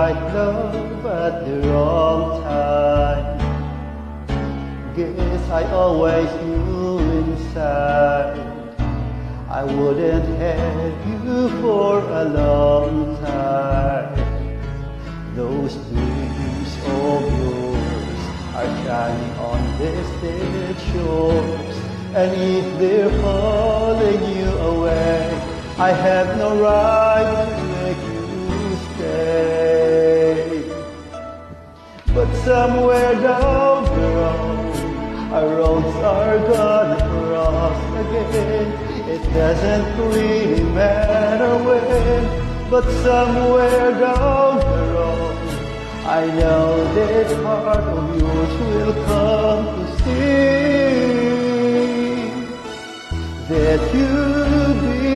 right love at the wrong time. Guess I always knew inside I wouldn't have you for a long time. Those dreams of yours are shining on distant shores, and if they're calling you away, I have no right to make you stay. But somewhere down the road, our roads are gonna cross again. It doesn't really matter when, but somewhere down the road, I know that part of yours will come to see that you